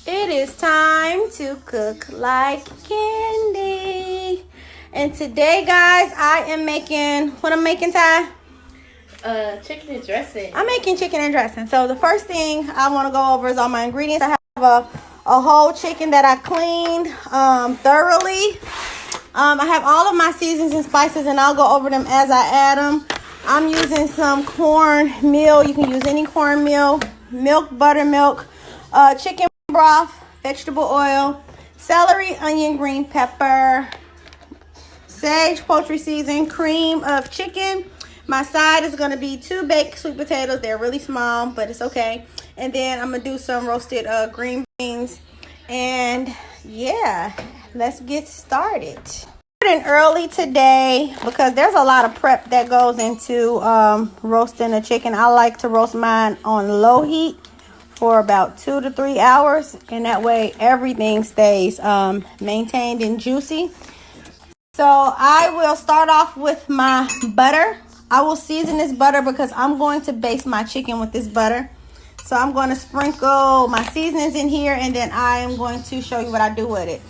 It is time to cook like candy. And today, guys, I am making, what I'm making, Ty? Chicken and dressing. I'm making chicken and dressing. So the first thing I want to go over is all my ingredients. I have a whole chicken that I cleaned thoroughly. I have all of my seasonings and spices, and I'll go over them as I add them. I'm using some cornmeal. You can use any cornmeal, milk, buttermilk, chicken broth, vegetable oil, celery, onion, green pepper, sage, poultry season, cream of chicken. My side is going to be 2 baked sweet potatoes. They're really small, but it's okay. And then I'm going to do some roasted green beans. And yeah, let's get started. Early today because there's a lot of prep that goes into roasting a chicken. I like to roast mine on low heat for about 2 to 3 hours, and that way everything stays maintained and juicy. So I will start off with my butter. I will season this butter because I'm going to baste my chicken with this butter. So I'm going to sprinkle my seasonings in here, and then I am going to show you what I do with it.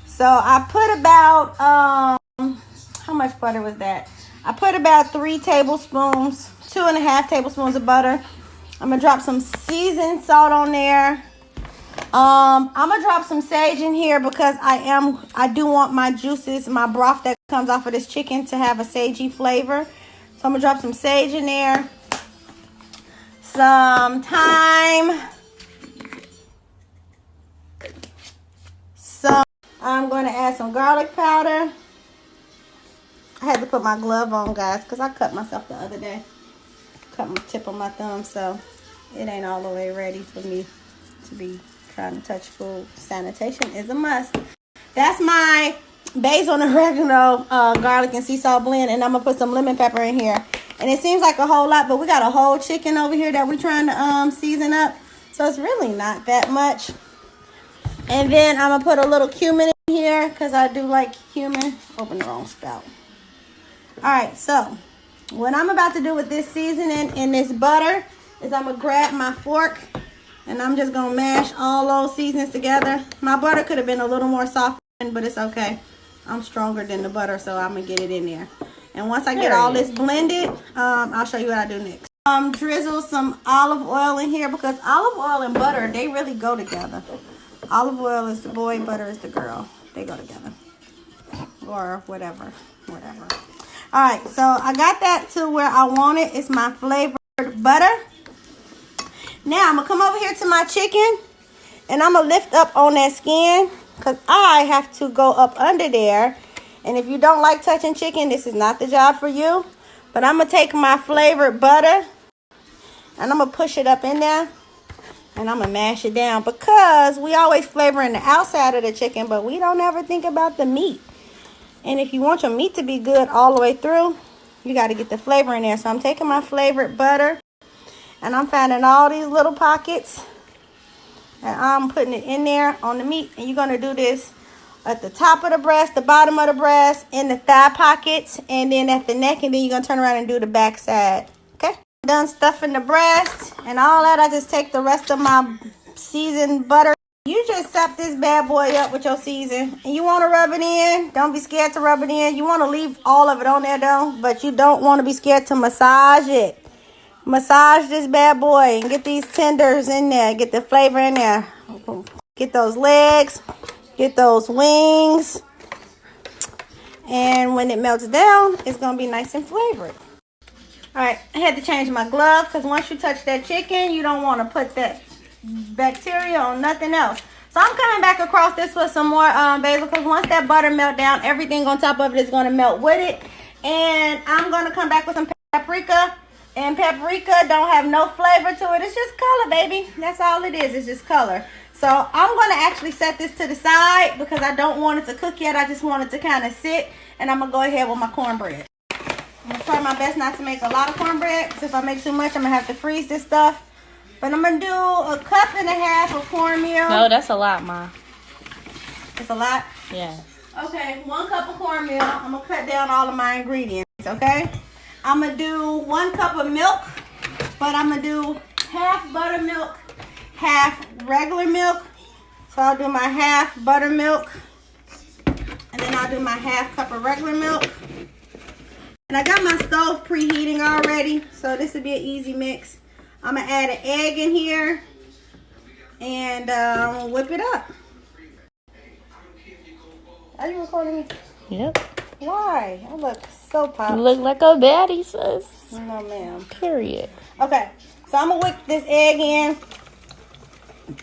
So I put about, how much butter was that? I put about 3 tablespoons, 2.5 tablespoons of butter. I'm going to drop some seasoned salt on there. I'm going to drop some sage in here because I do want my juices, my broth that comes off of this chicken to have a sagey flavor. So I'm going to drop some sage in there. Some thyme. I'm going to add some garlic powder. I had to put my glove on, guys, because I cut myself the other day. Cut my tip of my thumb, so it ain't all the way ready for me to be trying to touch food. Sanitation is a must. That's my basil and oregano garlic and sea salt blend, and I'm going to put some lemon pepper in here. And it seems like a whole lot, but we got a whole chicken over here that we're trying to season up, so it's really not that much. And then I'm going to put a little cumin in here because I do like cumin. Open the wrong spout. Alright, so what I'm about to do with this seasoning and this butter is I'm going to grab my fork and I'm just going to mash all those seasonings together. My butter could have been a little more soft, but it's okay. I'm stronger than the butter, so I'm going to get it in there. And once I get all this blended, I'll show you what I do next. Drizzle some olive oil in here because olive oil and butter, they really go together. Olive oil is the boy, butter is the girl. They go together. Or whatever. Alright, so I got that to where I want it. It's my flavored butter. Now, I'm going to come over here to my chicken. And I'm going to lift up on that skin. Because I have to go up under there. And if you don't like touching chicken, this is not the job for you. But I'm going to take my flavored butter. And I'm going to push it up in there. And I'm going to mash it down because we always flavoring the outside of the chicken, but we don't ever think about the meat. And if you want your meat to be good all the way through, you got to get the flavor in there. So I'm taking my flavored butter and I'm finding all these little pockets and I'm putting it in there on the meat. And you're going to do this at the top of the breast, the bottom of the breast, in the thigh pockets, and then at the neck. And then you're going to turn around and do the back side. Okay? Done stuffing the breast and all that. I just take the rest of my seasoned butter. You just sap this bad boy up with your season and you want to rub it in. Don't be scared to rub it in. You want to leave all of it on there though, but you don't want to be scared to massage it. Massage this bad boy and get these tenders in there. Get the flavor in there. Get those legs. Get those wings. And when it melts down, it's going to be nice and flavored. Alright, I had to change my glove because once you touch that chicken, you don't want to put that bacteria on nothing else. So I'm coming back across this with some more basil because once that butter melt down, everything on top of it is going to melt with it. And I'm going to come back with some paprika. And paprika don't have no flavor to it. It's just color, baby. That's all it is. It's just color. So I'm going to actually set this to the side because I don't want it to cook yet. I just want it to kind of sit. And I'm going to go ahead with my cornbread. I'm going to try my best not to make a lot of cornbread because if I make too much, I'm going to have to freeze this stuff. But I'm going to do 1.5 cups of cornmeal. No, that's a lot, Ma. It's a lot? Yeah. Okay, 1 cup of cornmeal. I'm going to cut down all of my ingredients, okay? I'm going to do 1 cup of milk, but I'm going to do half buttermilk, half regular milk. So I'll do my half buttermilk. And then I'll do my half cup of regular milk. And I got my stove preheating already. So this will be an easy mix. I'm going to add an egg in here. And whip it up. Are you recording me? Yep. Why? I look so popped. You look like a baddie, sis. No, ma'am. Period. Okay, so I'm gonna whip this egg in.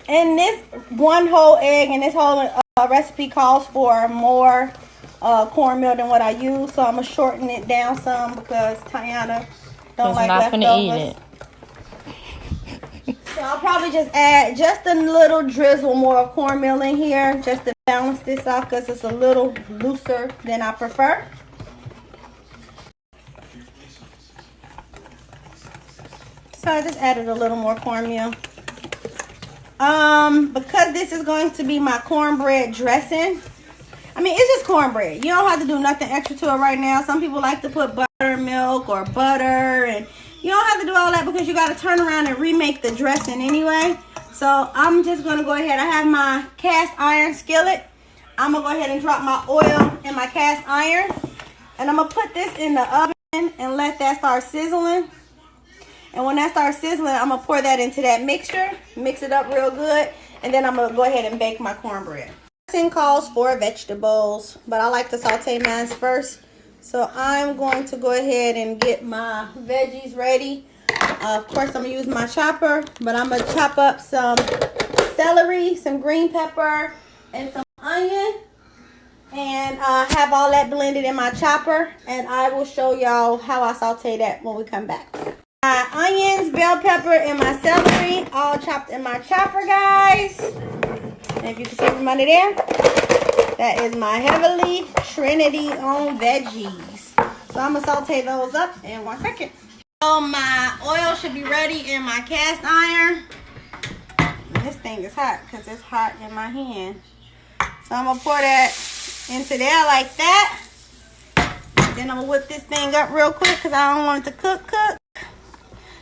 And this one whole egg and this whole recipe calls for more cornmeal than what I use. So I'm gonna shorten it down some because Tiana don't like not leftovers. Gonna eat it. So I'll probably just add just a little drizzle more of cornmeal in here just to balance this off because it's a little looser than I prefer. So I just added a little more cornmeal. Because this is going to be my cornbread dressing. I mean, it's just cornbread. You don't have to do nothing extra to it right now. Some people like to put buttermilk or butter, and you don't have to do all that because you got to turn around and remake the dressing anyway. So I'm just going to go ahead. I have my cast iron skillet. I'm going to go ahead and drop my oil in my cast iron. And I'm going to put this in the oven and let that start sizzling. And when that starts sizzling, I'm going to pour that into that mixture. Mix it up real good. And then I'm going to go ahead and bake my cornbread. Dressing calls for vegetables, but I like to saute mine first. So I'm going to go ahead and get my veggies ready. Of course, I'm going to use my chopper, but I'm going to chop up some celery, some green pepper, and some onion. And have all that blended in my chopper. And I will show y'all how I saute that when we come back. My onions, bell pepper, and my celery all chopped in my chopper, guys. And if you can see from under there, that is my Heavenly Trinity on veggies. So I'm going to saute those up in 1 second. So my oil should be ready in my cast iron. And this thing is hot because it's hot in my hand. So I'm going to pour that into there like that. Then I'm going to whip this thing up real quick because I don't want it to cook.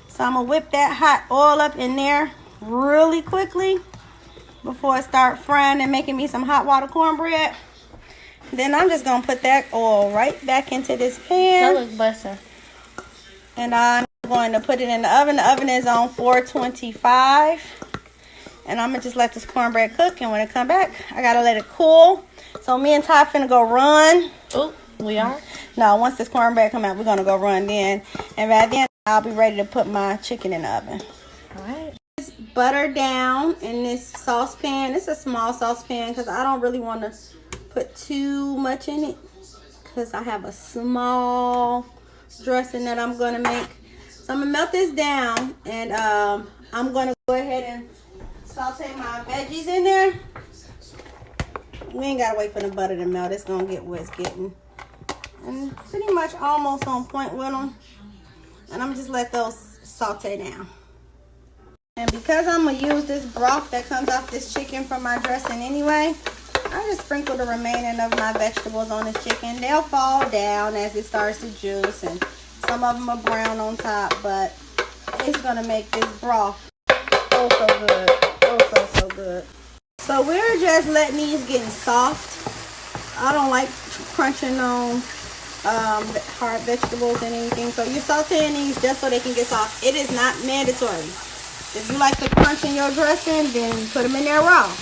So I'm going to whip that hot oil up in there really quickly before I start frying and making me some hot water cornbread. Then I'm just going to put that oil right back into this pan. That looks busting. And I'm going to put it in the oven. The oven is on 425. And I'm going to just let this cornbread cook. And when it come back, I got to let it cool. So me and Ty finna go run. Oh, we are? No, once this cornbread come out, we're going to go run then. And right then, I'll be ready to put my chicken in the oven. All right. Butter down in this saucepan. It's a small saucepan because I don't really want to put too much in it because I have a small dressing that I'm going to make. So I'm going to melt this down and I'm going to go ahead and saute my veggies in there. We ain't got to wait for the butter to melt. It's going to get what it's getting. And pretty much almost on point with them. And I'm just let those saute down. And because I'm going to use this broth that comes off this chicken from my dressing anyway, I just sprinkle the remaining of my vegetables on this chicken. They'll fall down as it starts to juice, and some of them are brown on top, but it's going to make this broth oh so good. Oh so good. So we're just letting these get soft. I don't like crunching on hard vegetables and anything. So you're sauteing these just so they can get soft. It is not mandatory. If you like to crunch in your dressing, then put them in there raw.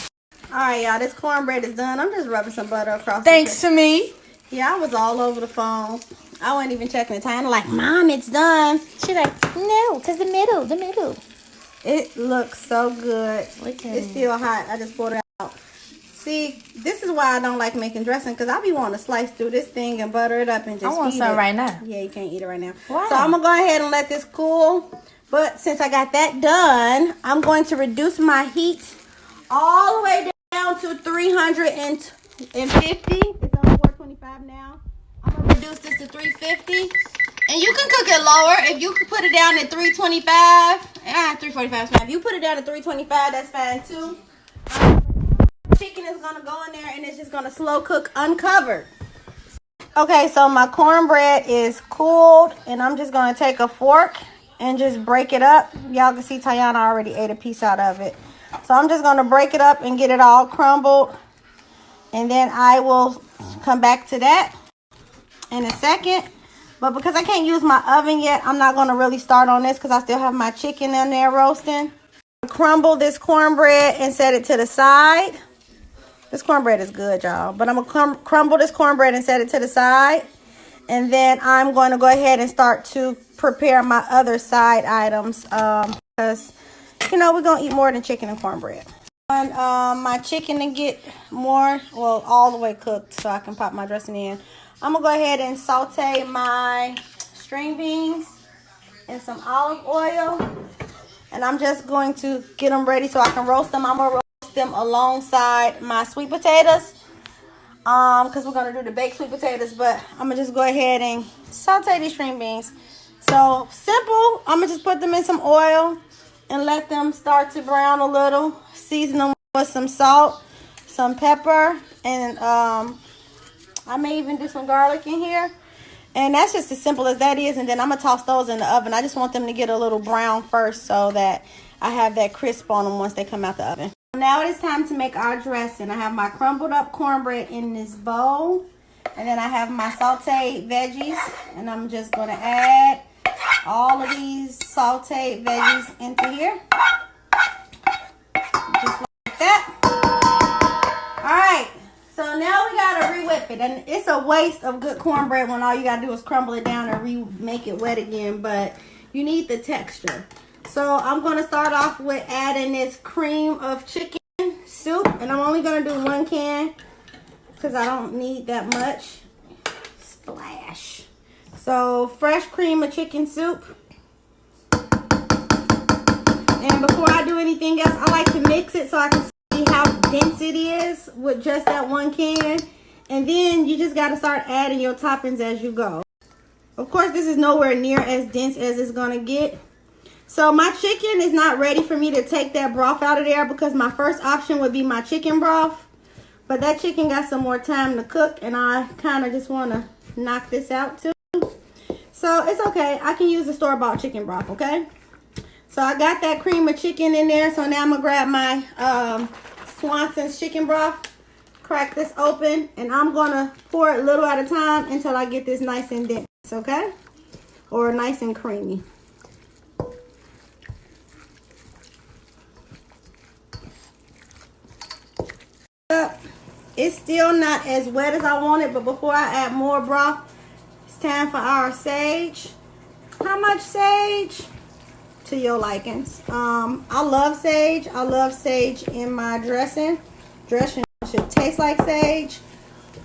Alright, y'all, this cornbread is done. I'm just rubbing some butter across Thanks to me. Yeah, I was all over the phone. I wasn't even checking the time. I'm like, Mom, it's done. She's like, no, because the middle. It looks so good. Okay. It's still hot. I just poured it out. See, this is why I don't like making dressing, because I be wanting to slice through this thing and butter it up and just I want eat some it. right now. Yeah, you can't eat it right now. Wow. So I'm going to go ahead and let this cool. But since I got that done, I'm going to reduce my heat all the way down to 350. It's on 425 now. I'm going to reduce this to 350. And you can cook it lower. If you can put it down at 325. 345 is fine. If you put it down at 325, that's fine too. Chicken is going to go in there and it's just going to slow cook uncovered. Okay, so my cornbread is cooled. And I'm just going to take a fork and just break it up. Y'all can see Tiana already ate a piece out of it. So I'm just going to break it up and get it all crumbled. And then I will come back to that in a second. But because I can't use my oven yet, I'm not going to really start on this because I still have my chicken in there roasting. Crumble this cornbread and set it to the side. This cornbread is good, y'all. But I'm going to crumble this cornbread and set it to the side. And then I'm going to go ahead and start to prepare my other side items. Because, you know, we're going to eat more than chicken and cornbread. I want my chicken to get more, well, all the way cooked so I can pop my dressing in. I'm going to go ahead and saute my string beans in some olive oil. And I'm just going to get them ready so I can roast them. I'm going to roast them alongside my sweet potatoes. Because we're going to do the baked sweet potatoes. But I'm going to just go ahead and saute these string beans. So, simple. I'm going to just put them in some oil and let them start to brown a little. Season them with some salt, some pepper, and I may even do some garlic in here. And that's just as simple as that is. And then I'm going to toss those in the oven. I just want them to get a little brown first so that I have that crisp on them once they come out the oven. Now it is time to make our dressing. I have my crumbled up cornbread in this bowl. And then I have my sauteed veggies. And I'm just going to add all of these sauteed veggies into here. Just like that. Alright. So now we gotta re-whip it, and it's a waste of good cornbread when all you gotta do is crumble it down and remake it wet again, but you need the texture. So I'm gonna start off with adding this cream of chicken soup, and I'm only gonna do 1 can because I don't need that much. Splash. So fresh cream of chicken soup. And before I do anything else, I like to mix it so I can see how dense it is with just that 1 can. And then you just got to start adding your toppings as you go. Of course, this is nowhere near as dense as it's going to get. So my chicken is not ready for me to take that broth out of there because my first option would be my chicken broth. But that chicken got some more time to cook, and I kind of just want to knock this out too. So it's okay. I can use the store-bought chicken broth, okay? So I got that cream of chicken in there. So now I'm going to grab my Swanson's chicken broth, crack this open, and I'm going to pour it a little at a time until I get this nice and dense, okay? Or nice and creamy. It's still not as wet as I want it, but before I add more broth, it's time for our sage. How much sage? To your likings. I love sage. I love sage in my dressing. Dressing should taste like sage.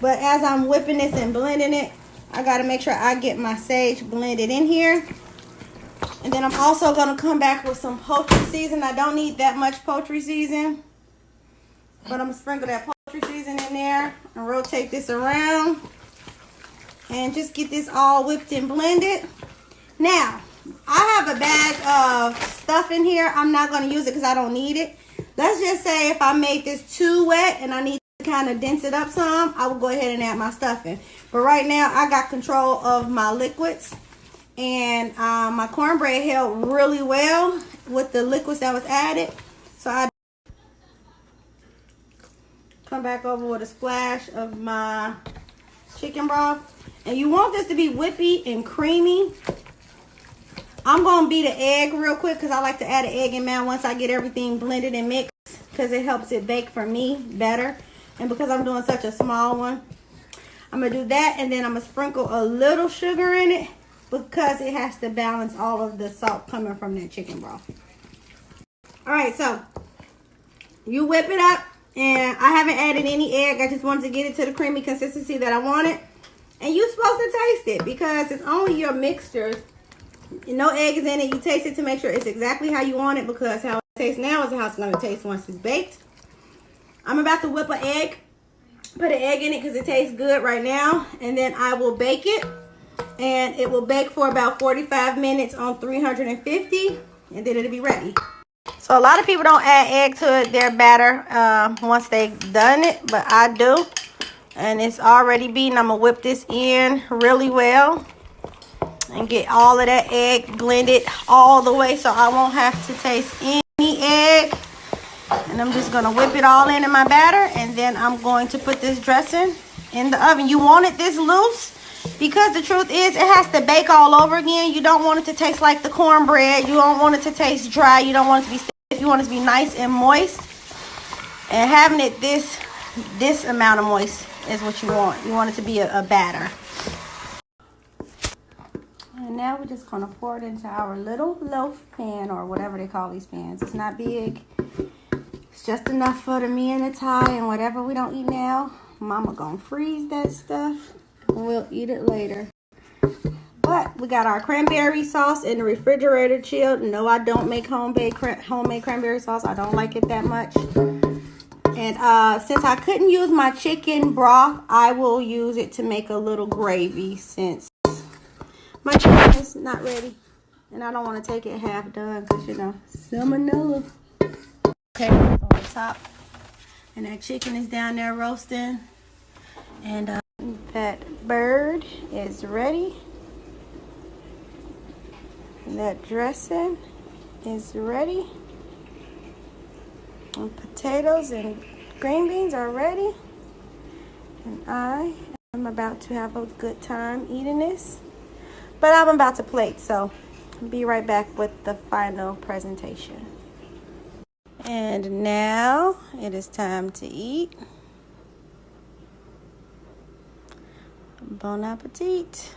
But as I'm whipping this and blending it, I got to make sure I get my sage blended in here. And then I'm also going to come back with some poultry season. I don't need that much poultry season, but I'm going to sprinkle that poultry season in there and rotate this around and just get this all whipped and blended. Now, I have a bag of stuff in here. I'm not going to use it because I don't need it. Let's just say if I make this too wet and I need to kind of dense it up some, I will go ahead and add my stuff in. But right now, I got control of my liquids. And my cornbread held really well with the liquids that was added. So I come back over with a splash of my chicken broth. And you want this to be whippy and creamy. I'm going to beat an egg real quick because I like to add an egg in there once I get everything blended and mixed because it helps it bake for me better. And because I'm doing such a small one, I'm going to do that, and then I'm going to sprinkle a little sugar in it because it has to balance all of the salt coming from that chicken broth. Alright, so you whip it up, and I haven't added any egg. I just wanted to get it to the creamy consistency that I wanted. And you're supposed to taste it because it's only your mixture. No egg is in it. You taste it to make sure it's exactly how you want it because how it tastes now is how it's going to taste once it's baked. I'm about to whip an egg. Put an egg in it because it tastes good right now. And then I will bake it. And it will bake for about 45 minutes on 350. And then it'll be ready. So a lot of people don't add egg to their batter once they've done it. But I do. And it's already beaten. I'm going to whip this in really well. And get all of that egg blended all the way so I won't have to taste any egg. And I'm just gonna whip it all in my batter, and then I'm going to put this dressing in the oven. You want it this loose because the truth is it has to bake all over again. You don't want it to taste like the cornbread. You don't want it to taste dry. You don't want it to be stiff. You want it to be nice and moist. And having it this amount of moist is what you want. You want it to be a batter. And now we're just gonna pour it into our little loaf pan, or whatever they call these pans. It's not big. It's just enough for me and the Ty and whatever we don't eat now. Mama gonna freeze that stuff and we'll eat it later. But we got our cranberry sauce in the refrigerator chilled. No, I don't make homemade cranberry sauce. I don't like it that much. And since I couldn't use my chicken broth, I will use it to make a little gravy since my chicken is not ready. And I don't want to take it half done because, you know, salmonella. Okay, on the top. And that chicken is down there roasting. And that bird is ready. And that dressing is ready. And potatoes and green beans are ready. And I am about to have a good time eating this. But I'm about to plate, so I'll be right back with the final presentation. And now it is time to eat. Bon appetit.